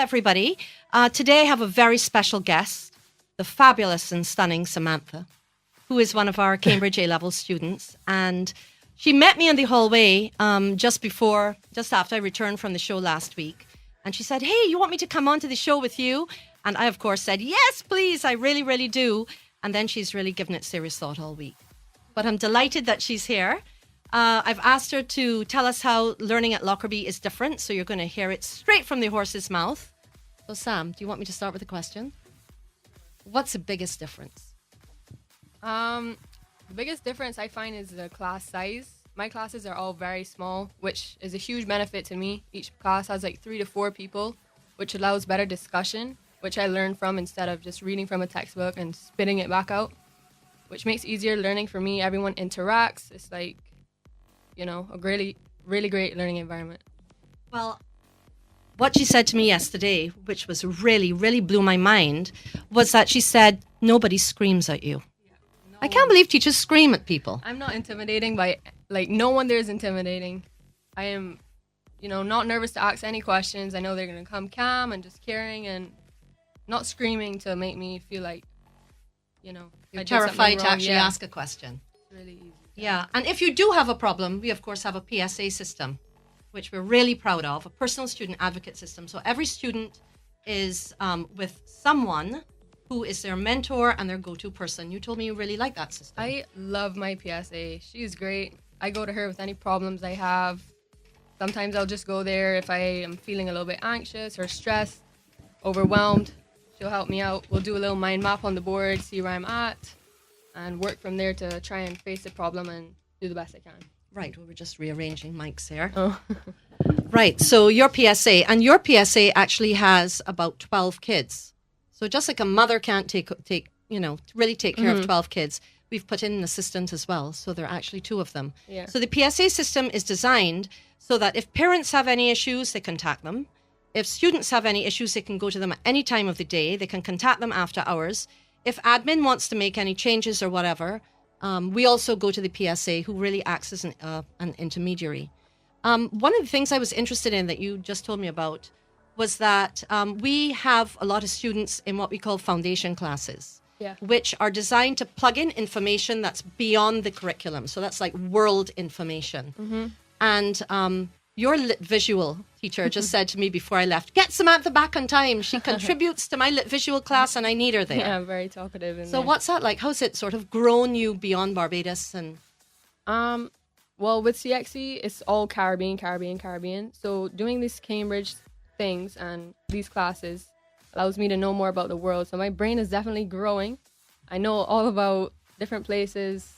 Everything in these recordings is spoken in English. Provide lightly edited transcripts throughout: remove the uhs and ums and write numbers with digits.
everybody. Today I have a very special guest, the fabulous and stunning Samantha, who is one of our Cambridge A-level students. And she met me in the hallway just after I returned from the show last week. And she said, hey, you want me to come on to the show with you? And I, of course, said, yes, please. I really, really do. And then she's really given it serious thought all week. But I'm delighted that she's here. I've asked her to tell us how learning at Lockerbie is different. So you're going to hear it straight from the horse's mouth. So Sam, do you want me to start with a question? What's the biggest difference? The biggest difference I find is the class size. My classes are all very small, which is a huge benefit to me. Each class has like 3 to 4 people, which allows better discussion, which I learn from instead of just reading from a textbook and spitting it back out, which makes easier learning for me. Everyone interacts. It's like, a really, really great learning environment. Well, what she said to me yesterday, which was really, really blew my mind, was that she said, nobody screams at you. I can't believe teachers scream at people. I'm not intimidating no one there is intimidating. I am, not nervous to ask any questions. I know they're going to come calm and just caring and not screaming to make me feel like, You're terrified to actually ask a question. It's really easy. Yeah, and if you do have a problem, we of course have a PSA system, which we're really proud of, a personal student advocate system. So every student is with someone who is their mentor and their go-to person. You told me you really like that system. I love my PSA. She's great. I go to her with any problems I have. Sometimes I'll just go there if I am feeling a little bit anxious or stressed, overwhelmed. She'll help me out. We'll do a little mind map on the board, see where I'm at, and work from there to try and face the problem and do the best I can. Right, well, we're just rearranging mics here. Oh. Right, so your PSA actually has about 12 kids. So just like a mother can't really take care of 12 kids, we've put in an assistant as well. So there are actually 2 of them. Yeah. So the PSA system is designed so that if parents have any issues, they contact them. If students have any issues, they can go to them at any time of the day. They can contact them after hours. If admin wants to make any changes or whatever, we also go to the PSA, who really acts as an intermediary. One of the things I was interested in that you just told me about was that we have a lot of students in what we call foundation classes, which are designed to plug in information that's beyond the curriculum. So that's like world information. Mm-hmm. And your lit visual teacher just said to me before I left, get Samantha back on time. She contributes to my lit visual class and I need her there. Yeah, I'm very talkative. So what's that like? How's it sort of grown you beyond Barbados? And well, with CXC, it's all Caribbean. So doing these Cambridge things and these classes allows me to know more about the world. So my brain is definitely growing. I know all about different places,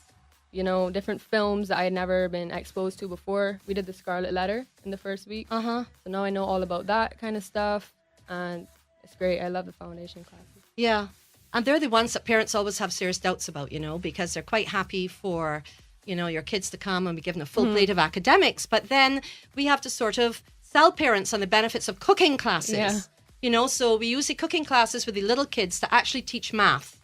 different films that I had never been exposed to before. We did the Scarlet Letter in the first week. So now I know all about that kind of stuff. And it's great. I love the foundation classes. Yeah. And they're the ones that parents always have serious doubts about, because they're quite happy for, your kids to come and be given a full plate of academics. But then we have to sort of sell parents on the benefits of cooking classes. Yeah. So we use the cooking classes with the little kids to actually teach math.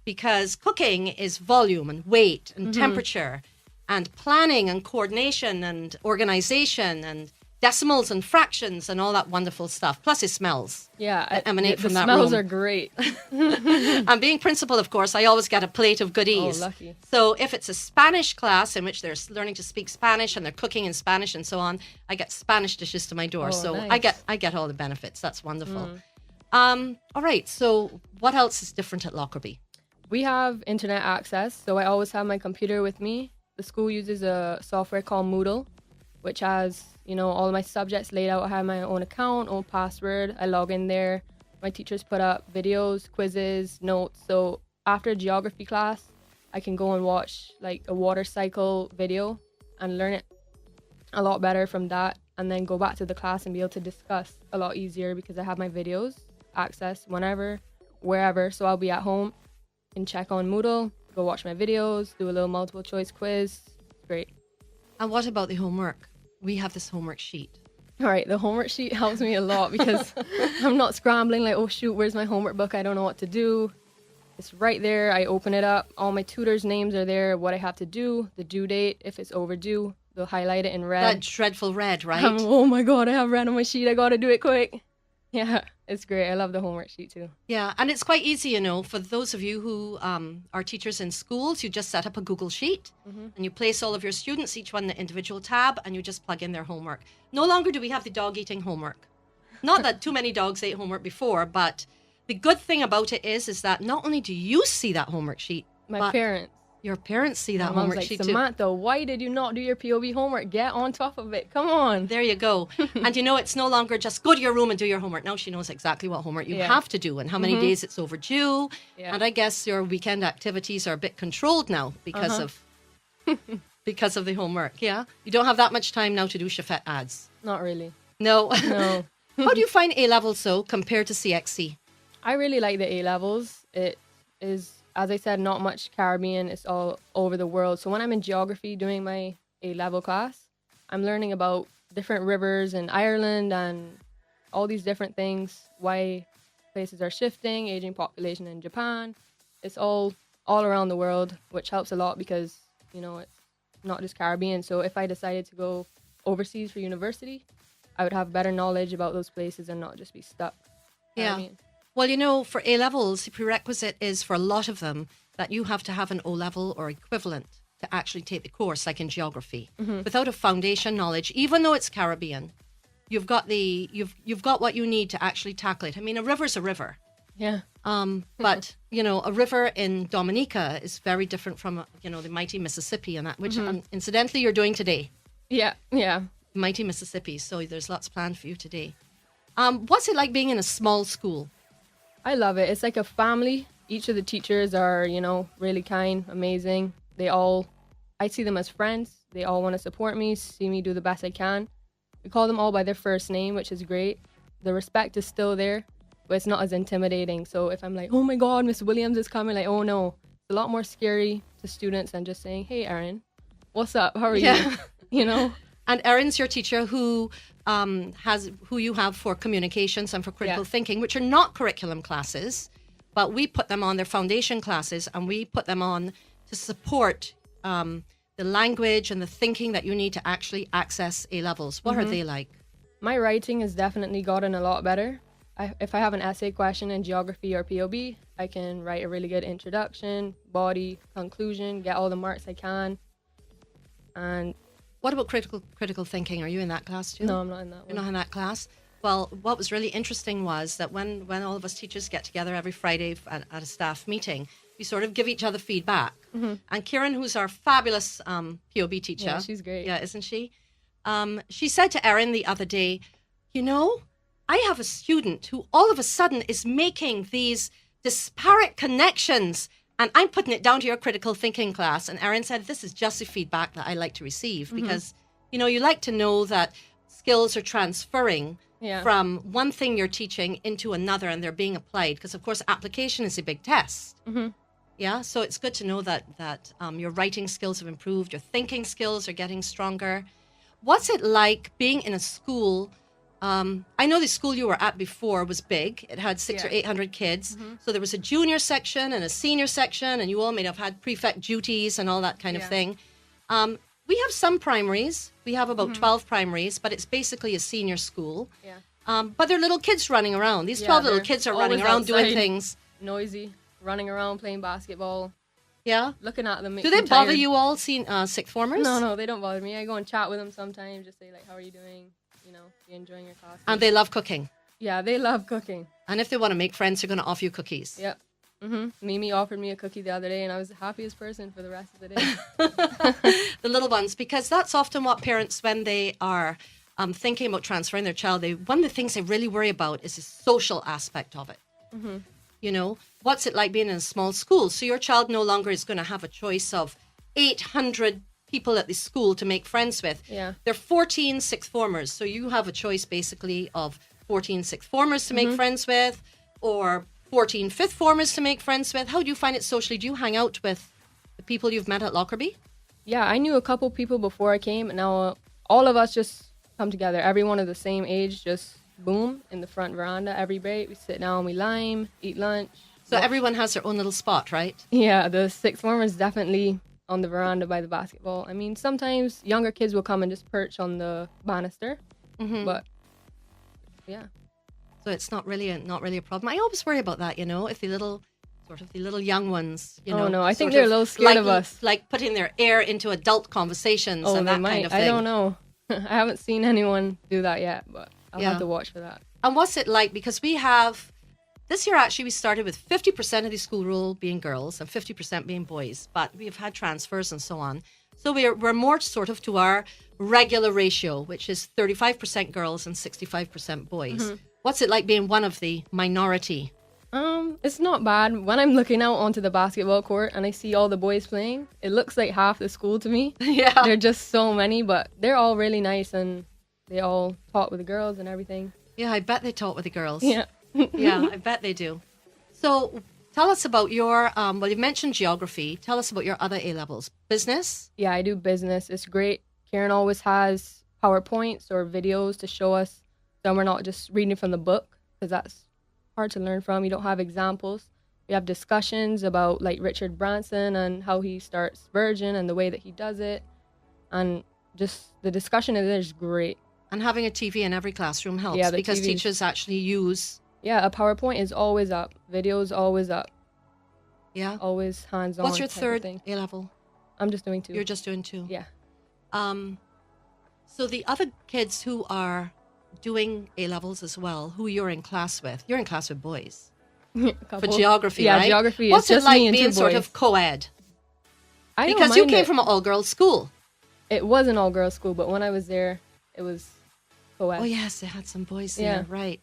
Because cooking is volume and weight and temperature and planning and coordination and organization and decimals and fractions and all that wonderful stuff. Plus it smells. Yeah, that emanate from that room. The smells are great. And being principal, of course, I always get a plate of goodies. Oh, lucky. So if it's a Spanish class in which they're learning to speak Spanish and they're cooking in Spanish and so on, I get Spanish dishes to my door. So nice. I get all the benefits. That's wonderful. All right. So what else is different at Lockerbie? We have internet access, so I always have my computer with me. The school uses a software called Moodle, which has, all of my subjects laid out. I have my own account, own password. I log in there. My teachers put up videos, quizzes, notes. So after geography class, I can go and watch like a water cycle video and learn it a lot better from that, and then go back to the class and be able to discuss a lot easier because I have my videos access whenever, wherever. So I'll be at home and check on Moodle, go watch my videos, do a little multiple choice quiz. Great. And what about the homework? We have this homework sheet. All right, the homework sheet helps me a lot because I'm not scrambling like, oh shoot, where's my homework book? I don't know what to do. It's right there. I open it up. All my tutors' names are there, what I have to do, the due date, if it's overdue. They'll highlight it in red. That dreadful red, right? Oh my God, I have red on my sheet. I got to do it quick. Yeah, it's great. I love the homework sheet too. Yeah, and it's quite easy, for those of you who are teachers in schools, you just set up a Google Sheet and you place all of your students, each one in the individual tab, and you just plug in their homework. No longer do we have the dog eating homework. Not that too many dogs ate homework before, but the good thing about it is that not only do you see that homework sheet, My parents. your parents see that My mom's homework like, sheet too. Samantha, why did you not do your POB homework? Get on top of it. Come on. There you go. And it's no longer just go to your room and do your homework. Now she knows exactly what homework you have to do and how many days it's overdue. Yeah. And I guess your weekend activities are a bit controlled now because of the homework. Yeah. You don't have that much time now to do Chefette ads. Not really. No. No. How do you find A levels though compared to CXC? I really like the A levels. It is, as I said, not much Caribbean. It's all over the world. So when I'm in geography doing my A level class, I'm learning about different rivers in Ireland and all these different things, why places are shifting, aging population in Japan. It's all around the world, which helps a lot because, it's not just Caribbean. So if I decided to go overseas for university, I would have better knowledge about those places and not just be stuck. Caribbean. Well, for A levels, the prerequisite is for a lot of them that you have to have an O level or equivalent to actually take the course, like in geography. Without a foundation knowledge, even though it's Caribbean, you've got what you need to actually tackle it. I mean, a river's a river. Yeah. But a river in Dominica is very different from the mighty Mississippi and that, which incidentally you're doing today. Yeah. Yeah. Mighty Mississippi. So there's lots planned for you today. What's it like being in a small school? I love it. It's like a family. Each of the teachers are, really kind, amazing. I see them as friends. They all want to support me, see me do the best I can. We call them all by their first name, which is great. The respect is still there, but it's not as intimidating. So if I'm like, oh my God, Miss Williams is coming, like, oh no. It's a lot more scary to students than just saying, hey, Erin, what's up? How are you? And Erin's your teacher who you have for communications and for critical thinking, which are not curriculum classes, but we put them on their foundation classes and we put them on to support the language and the thinking that you need to actually access A levels. What are they like? My writing has definitely gotten a lot better. If I have an essay question in geography or POB, I can write a really good introduction, body, conclusion, get all the marks I can. And what about critical thinking? Are you in that class too? No, I'm not in that one. You're not in that class? Well, what was really interesting was that when all of us teachers get together every Friday at a staff meeting, we sort of give each other feedback. And Kieran, who's our fabulous POB teacher. Yeah, she's great. Yeah, isn't she? She said to Erin the other day, I have a student who all of a sudden is making these disparate connections and I'm putting it down to your critical thinking class. And Erin said, this is just the feedback that I like to receive because, you like to know that skills are transferring from one thing you're teaching into another and they're being applied. Because, of course, application is a big test. Yeah, so it's good to know that your writing skills have improved, your thinking skills are getting stronger. What's it like being in a school? I know the school you were at before was big. It had 600 or 800 kids. So there was a junior section and a senior section, and you all may have had prefect duties and all that kind of thing. We have some primaries. We have about 12 primaries, but it's basically a senior school. But they're little kids running around. These 12 little kids are running around outside, doing things. Noisy, running around, playing basketball. Yeah? Looking at them. Do they bother you all, sixth formers? No, they don't bother me. I go and chat with them sometimes, just say, like, how are you doing? You enjoying your class? And they love cooking. Yeah, they love cooking. And if they want to make friends, they're going to offer you cookies. Yep. Mimi offered me a cookie the other day, and I was the happiest person for the rest of the day. The little ones, because that's often what parents, when they are thinking about transferring their child, one of the things they really worry about is the social aspect of it. What's it like being in a small school? So your child no longer is going to have a choice of 800 people at the school to make friends with. Yeah. There are 14 sixth formers. So you have a choice basically of 14 sixth formers to make friends with or 14 fifth formers to make friends with. How do you find it socially? Do you hang out with the people you've met at Lockerbie? Yeah, I knew a couple people before I came. And now all of us just come together. Everyone of the same age, just boom, in the front veranda every break. We sit down, we lime, eat lunch. So everyone has their own little spot, right? Yeah, the sixth formers definitely on the veranda by the basketball. I mean, sometimes younger kids will come and just perch on the banister, but yeah. So it's not really a problem. I always worry about that, if the little young ones, Oh no, I think they're a little scared of us. Like putting their ear into adult conversations and that kind of thing. I don't know. I haven't seen anyone do that yet, but I'll have to watch for that. And what's it like? Because this year actually we started with 50% of the school roll being girls and 50% being boys, but we've had transfers and so on. So we're more sort of to our regular ratio, which is 35% girls and 65% boys. Mm-hmm. What's it like being one of the minority? It's not bad. When I'm looking out onto the basketball court and I see all the boys playing, it looks like half the school to me. Yeah. There are just so many, but they're all really nice and they all talk with the girls and everything. Yeah, I bet they talk with the girls. Yeah. Yeah, I bet they do. So tell us about your, you mentioned geography. Tell us about your other A-levels. Business? Yeah, I do business. It's great. Karen always has PowerPoints or videos to show us, so we're not just reading from the book, because that's hard to learn from. You don't have examples. We have discussions about like Richard Branson and how he starts Virgin and the way that he does it. And just the discussion in there is great. And having a TV in every classroom helps because teachers actually use... Yeah, a PowerPoint is always up. Video's always up. Yeah. Always hands-on. What's your third A-level? I'm just doing 2. You're just doing 2? Yeah. So the other kids who are doing A-levels as well, who you're in class with boys. For geography, right? Yeah, geography What's is just it like me and being 2 sort boys. of co-ed? Because you came from an all-girls school. It was an all-girls school, but when I was there, it was co-ed. Oh, yes, they had some boys there, right.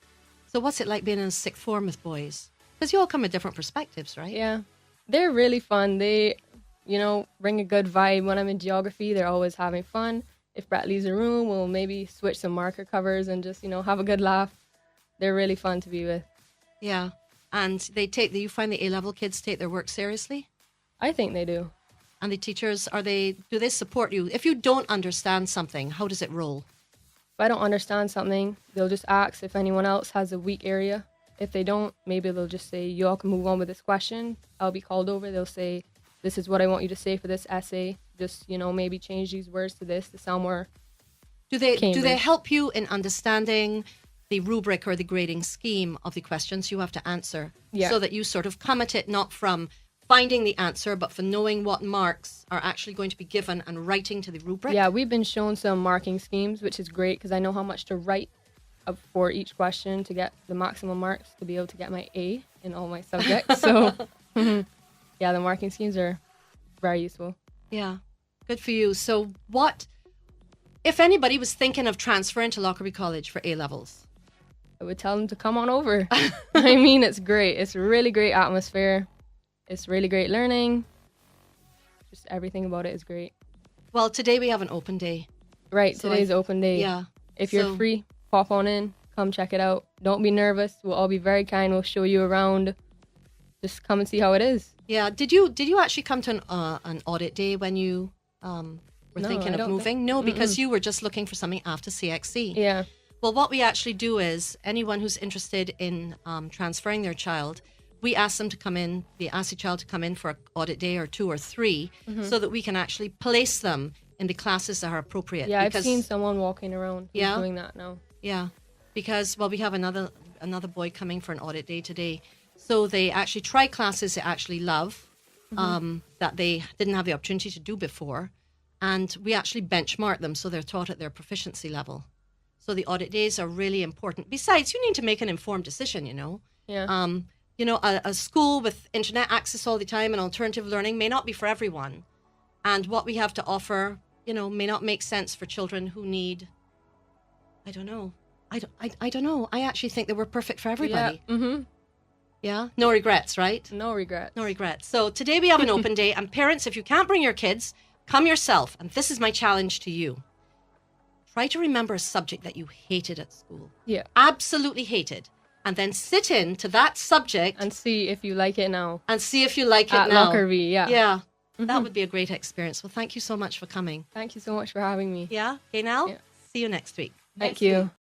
So what's it like being in a sixth form with boys? Because you all come with different perspectives, right? Yeah. They're really fun. They, bring a good vibe. When I'm in geography, they're always having fun. If Brett leaves the room, we'll maybe switch some marker covers and just, have a good laugh. They're really fun to be with. Yeah. And do you find the A-level kids take their work seriously? I think they do. And the teachers, do they support you? If you don't understand something, how does it roll? If I don't understand something, they'll just ask if anyone else has a weak area. If they don't, maybe they'll just say, you all can move on with this question. I'll be called over. They'll say, this is what I want you to say for this essay. Just, maybe change these words to this to sound more Do they help you in understanding the rubric or the grading scheme of the questions you have to answer? Yeah. So that you sort of come at it not from finding the answer, but for knowing what marks are actually going to be given and writing to the rubric? Yeah, we've been shown some marking schemes, which is great because I know how much to write for each question to get the maximum marks to be able to get my A in all my subjects. So, yeah, the marking schemes are very useful. Yeah, good for you. So if anybody was thinking of transferring to Lockerbie College for A-levels? I would tell them to come on over. I mean, it's great. It's a really great atmosphere. It's really great learning. Just everything about it is great. Well, today we have an open day. Right, so today's open day. Yeah. If you're free, pop on in. Come check it out. Don't be nervous. We'll all be very kind. We'll show you around. Just come and see how it is. Yeah. Did you actually come to an audit day when you were thinking of moving? No, because you were just looking for something after CXC. Yeah. Well, what we actually do is anyone who's interested in transferring their child, we ask them to come in. We ask the child to come in for an audit day or 2 or 3 so that we can actually place them in the classes that are appropriate. Yeah, I've seen someone walking around who's doing that now. Yeah, because, we have another boy coming for an audit day today. So they actually try classes they actually love that they didn't have the opportunity to do before. And we actually benchmark them so they're taught at their proficiency level. So the audit days are really important. Besides, you need to make an informed decision, Yeah. A school with internet access all the time and alternative learning may not be for everyone. And what we have to offer, may not make sense for children who need, I don't know. I don't know. I actually think they were perfect for everybody. Yeah. Mm-hmm. Yeah? No regrets, right? No regrets. No regrets. So today we have an open day. And parents, if you can't bring your kids, come yourself. And this is my challenge to you. Try to remember a subject that you hated at school. Yeah. Absolutely hated. And then sit into that subject. And see if you like it now. And see if you like it now. At Lockerbie, yeah. Yeah. That would be a great experience. Well, thank you so much for coming. Thank you so much for having me. Yeah? Okay, now? Yeah. See you next week. Thank you.